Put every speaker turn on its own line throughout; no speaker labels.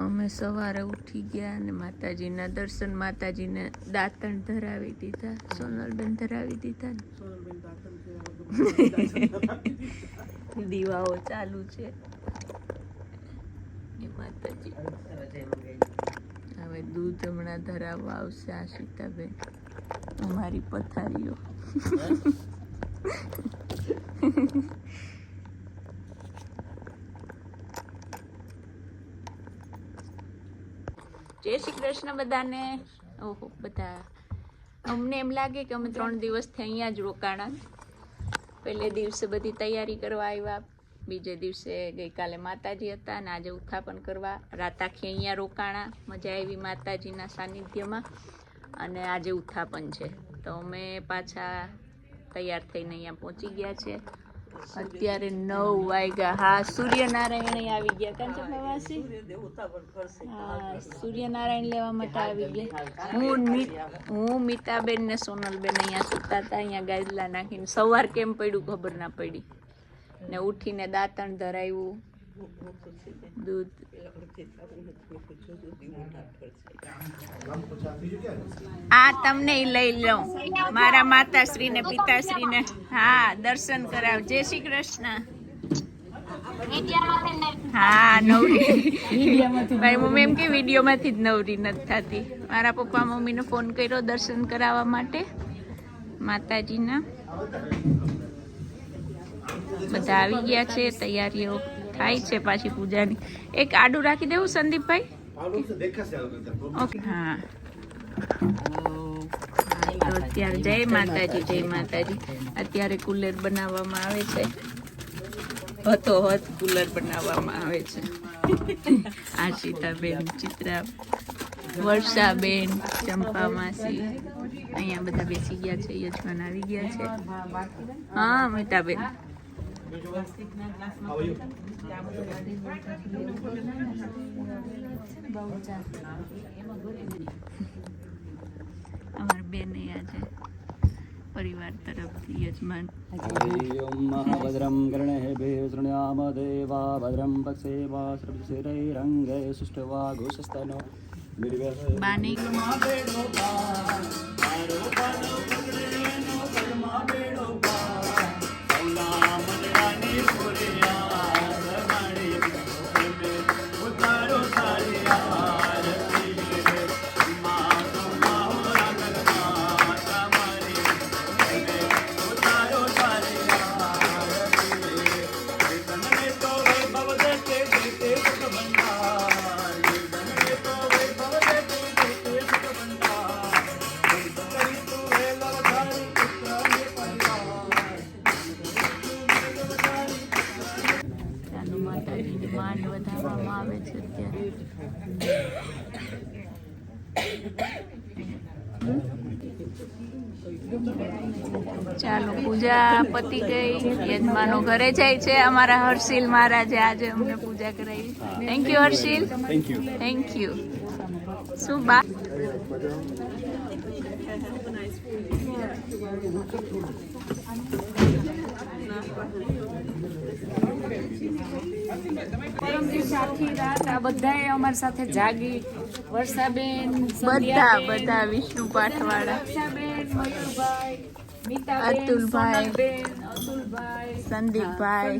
અમે સવારે ઉઠી ગયા અને માતાજીના દર્શન, માતાજીને દાંતણ ધરાવી દીધા, સોનલબેન ધરાવી દીધા ને દીવાઓ ચાલુ છે એ માતાજી. હવે દૂધ હમણાં ધરાવવા આવશે આશિતાબેન, અમારી પથારીઓ. જય શ્રી કૃષ્ણ બધાને. ઓહો, બધા અમને એમ લાગે કે અમે 3 દિવસથી અહીંયા જ રોકાણા. પહેલે દિવસે બધી તૈયારી કરવા આવ્યા, બીજે દિવસે ગઈકાલે માતાજી હતા અને આજે ઉત્થાપન કરવા. રાત આખી અહીંયા રોકાણા, મજા આવી માતાજીના સાનિધ્યમાં, અને આજે ઉત્થાપન છે તો અમે પાછા તૈયાર થઈને અહીંયા પહોંચી ગયા છે. અત્યારે 9 વાગ્યા. હા, સૂર્યનારાયણ આવી ગયા. કાં ચંપાવાસી? હા, સૂર્યનારાયણ લેવા માટે આવી ગયા. હું મીતાબેન ને સોનલબેન અહીંયા સુતા હતા, અહીંયા ગાદલા નાખીને. સવાર કેમ પડ્યું ખબર ના પડી, ને ઉઠીને દાંતણ ધરાવ્યું, દૂધ. આ તમને લઈ લઉં, મારા માતાશ્રી ને પિતાશ્રી ને. હા, દર્શન કરાવ. જય શ્રી કૃષ્ણ. હા, નવરી ભાઈ મમ્મી એમ કે વિડીયો માંથી જ નવરી નથી થતી. મારા પપ્પા મમ્મીને ફોન કર્યો દર્શન કરાવવા માટે માતાજીના. બધા આવી ગયા છે, તૈયારીઓ થાય છે પાછી પૂજાની. એક આડું રાખી દેવું સંદીપભાઈ? ઓકે. હા, તો અત્યારે જય માતાજી, જય માતાજી. અત્યારે કુલર બનાવવામાં આવે છે, હથોહથ કુલર બનાવવામાં આવે છે. આશિતાબેન, ચિત્રા, વર્ષાબેન, ચંપા માસી અહીંયા બધા બેસી ગયા છે. યજમાન આવી ગયા છે. હા, મીતાબેન. અમાર બેન આજે પરિવાર તરફથી યજમાન.
ભદ્રમ કર્ણેભ્ય શૃણ્યામ દેવા ભદ્રમ પક્ષેવા શ્રવશિરૈરંગે સુષ્ઠવા ઘોષસ્તનો
બાની માંડ વધારવામાં આવે છે અત્યારે. ચાલો, પૂજા પતી ગઈ. યજમાનો ઘરે જાય છે. અમારા હર્ષિલ મહારાજે આજે અમને પૂજા કરાવી. Thank you Harshil. Thank you. શું બા
બધાએ અમારી સાથે જાગી. વર્ષાબેન,
બધા વિષ્ણુ પાઠવાળા, અતુલભાઈ, સંદીપભાઈ,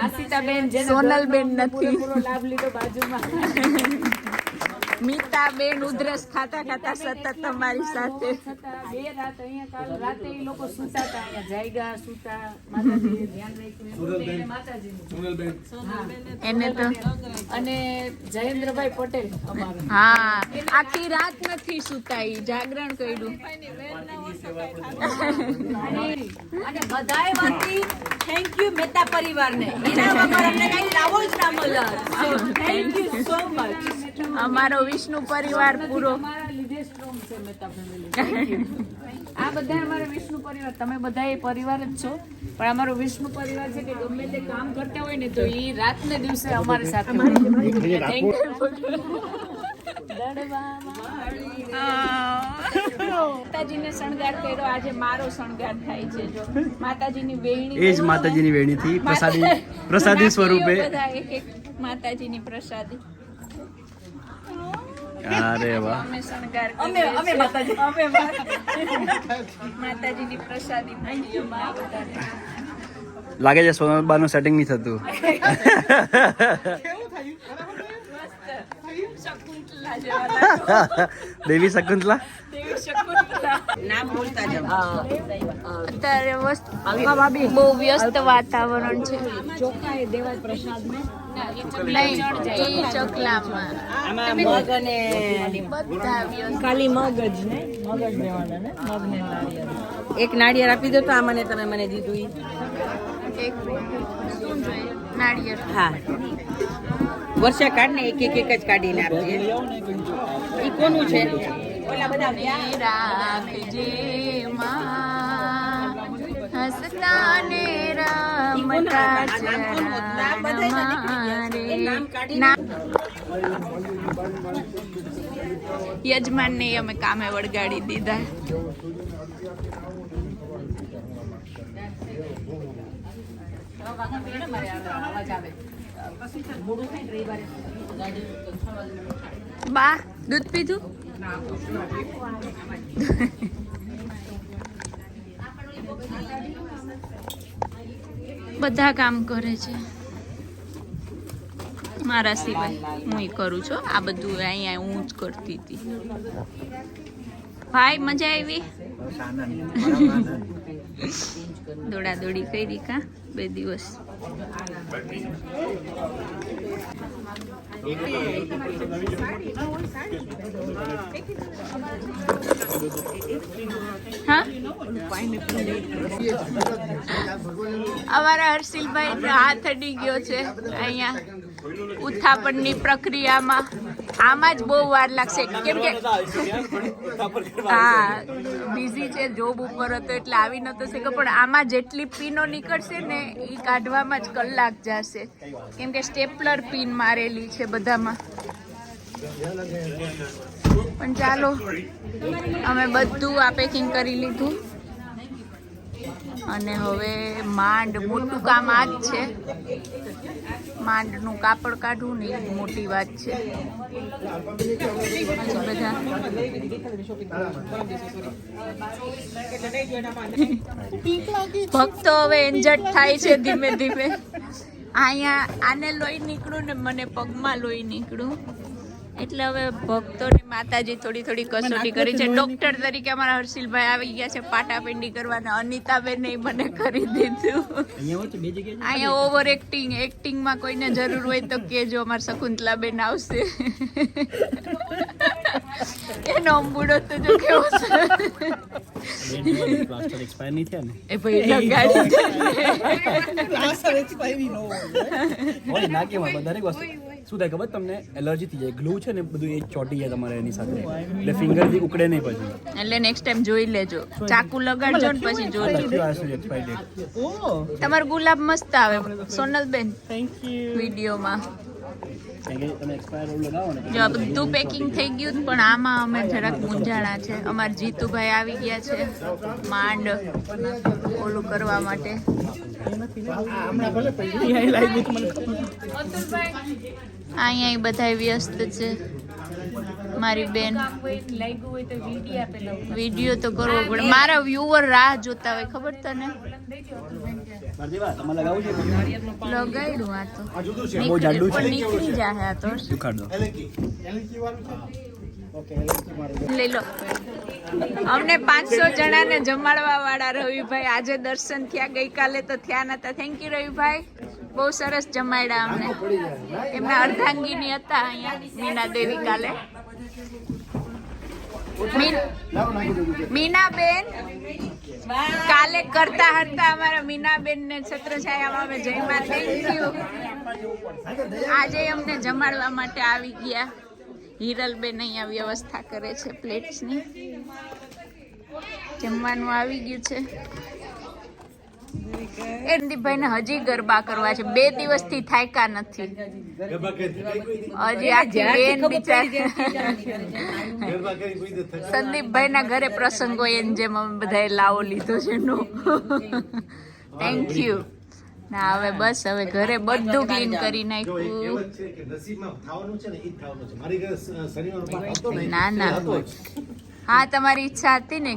આશિતાબેન,
સોનલબેન નથી,
લાભ લીધો બાજુમાં.
મીતાબેન ઉધરસ ખાતા ખાતા સતત તમારી સાથે.
2 રાત અહીંયા રાતે એ લોકો સુતા હતા, અહીંયા જાયગા સુતા. માતાજીએ ધ્યાન રાખ્યું
એને તો.
અને જયેન્દ્રભાઈ પટેલ અમારા.
હા, આખી રાત નથી સુતા, જાગરણ કર્યું.
અને બધાય વતી થેન્ક યુ મહેતા પરિવારને. એના વગર અમને કઈ લાવો જ ના મળે. Thank you so much.
અમારો વિષ્ણુ પરિવાર પૂરો.
અમારા લીધે સ્ટ્રોંગ છે મહેતા ફેમિલી. આ બધા અમારો વિષ્ણુ પરિવાર. તમે બધા એ પરિવાર જ છો, પણ અમારો વિષ્ણુ પરિવાર છે કે ગમે તે કામ કરતા હોય ને તો એ રાતને દિવસે અમારી સાથે. માતાજીને શણગાર કર્યો. આજે મારો શણગાર થાય છે. જો માતાજીની વેણી,
એ જ માતાજીની વેણીથી પ્રસાદી સ્વરૂપે
બધા એક માતાજીની પ્રસાદી.
અરે વાહ
અમે શણગાર
અમે માતાજી
માતાજીની પ્રસાદી મળી અમારા બધાને.
લાગે છે સોનલબાનું સેટિંગ નહીં થતું
શકુંતલા જેવા લાગો.
દેવી શકુંતલા
દેવી શકુંતલા.
નામ બોલતા જાવ
અત્યારે બહુ વ્યસ્ત વાતાવરણ છે.
ચોખા એ દેવાય પ્રસાદ ને
નહીં, એ ચકલામાં
આમાં મગ અને
બધા વ્યસ્ત.
ખાલી મગ જ ને મગ જ દેવાના ને મગ ને નાળિયેર એક નાળિયેર આપી દો તો આ મને તમે મને દીધું ઈ
એક શું જોઈએ? નાળિયેર.
હા વર્ષે કાઢ ને એક એક જ કાઢીને આપજે ઈ કોનું છે ઓલા બધા
રાખજે માં હસતા ને રમતા ચરણ મારે. યજમાનને અમે કામે વળગાડી દીધા. બા દૂધ પીધું? બધા કામ કરે છે મારા સિવાય. હું કરું છું આ બધું. અહીંયા હું જ કરતી હતી. ભાઈ મજા આવી? દોડા દોડી કરી કા 2 દિવસ? હા અમારા હર્ષિલભાઈ હાથ અડી ગયો છે અહીંયા ઉત્થાપનની પ્રક્રિયામાં. આમાં જ બહુ વાર લાગશે કેમ કે હા બિઝી છે, જોબ ઉપર હતો એટલે આવી નતો શકે. પણ આમાં જેટલી પીનો નીકળશે ને એ કાઢવામાં જ કલાક જશે કેમ કે સ્ટેપલર પિન મારેલી છે બધામાં. પણ ચાલો અમે બધું આ પેકિંગ કરી લીધું અને હવે માંડ મોટું કામ આ જ છે. માંડનું કાપડ કાઢવું ને એ મોટી વાત છે. પછી બધા ભક્તો હવે એન્જટ થાય છે ધીમે ધીમે. અહીંયા આને લોહી નીકળું ને મને પગમાં લોહી નીકળું એટલે હવે ભક્તોને માતાજી થોડી થોડી કસોટી કરી છે. ડોક્ટર તરીકે અમારા હર્ષિલભાઈ આવી ગયા છે પાટાપિંડી કરવાના. અનિતાબેન મને કરી દીધું. અહીંયા ઓવર એક્ટિંગમાં કોઈને જરૂર હોય તો કેજો, અમારા શકુંતલાબેન આવશે. એનો અંબુડો તો જો કેવો છે.
પ્લાસ્ટર એક્સપાયર નહીં થયા ને
એ ભાઈ લગાડી
પ્લાસ્ટર એક્સપાયર નો હોય નાકેમાં બધા દરેક વસ્તુ શું થાય ખબર તમને? એલર્જી થઈ જાય. ગ્લુ છે ને બધું એ ચોટી જાય તમારે એની સાથે એટલે ફિંગર થી ઉકળે નહીં પછી.
એટલે નેક્સ્ટ ટાઈમ જોઈ લેજો. ચાકુ લગાડજો ને પછી જોજો. તમારો ગુલાબ મસ્ત આવે સોનલબેન વિડીયોમાં.
તમે એક્સપાયર લગાવો ને
જો બધું પેકિંગ થઈ ગયું પણ આમાં અમે જરાક મૂંઝાણા છે. અમારા જીતુભાઈ આવી ગયા છે માંડ ઓલું કરવા માટે. અહીંયા બધા વ્યસ્ત છે. મારી બેન વિડીયો તો કરવો પડે. મારા વ્યુઅર રાહ જોતા હોય ખબર તને? લગાડ્યું આ તો નીકળી જાય આ તો. લઈ લો. અમને 500 જણાને જમાડવા વાળા રવિભાઈ આજે દર્શન થયા. ગઈકાલે તો થયા નતા. થેન્ક યુ રવિભાઈ, બહુ સરસ જમાડ્યા અમને. એમના અર્ધાંગીની હતા અહીંયા મીના દેવી કાલે. મીનાબેન કાલે કરતા હતા અમારા મીનાબેન ને છત્રછાયામાં અમે જયમાં. Thank you. આજે અમને જમાડવા માટે આવી ગયા. હિરલબેન અહીંયા વ્યવસ્થા કરે છે પ્લેટ્સની. જમવાનું આવી ગયું છે. એ સંદીપભાઈને હજી ગરબા કરવા છે. 2 દિવસથી થાક્યા નથી. હજી આખી બેન બિચારી સંદીપભાઈના ઘરે પ્રસંગો એને જેમ અમે બધાએ લાવો લીધો છે. No thank you. ના હવે બસ હવે ઘરે બધું ક્લીન કરી
જો એક
નાખ્યું
કહેવત છે કે નસીબમાં થવાનું છે ને ઈ જ થવાનું છે. મારી ઘરે શનિવાર પાઠ હતો ને
ના, ના.
એ હતો જ.
હા તમારી ઈચ્છા હતી ને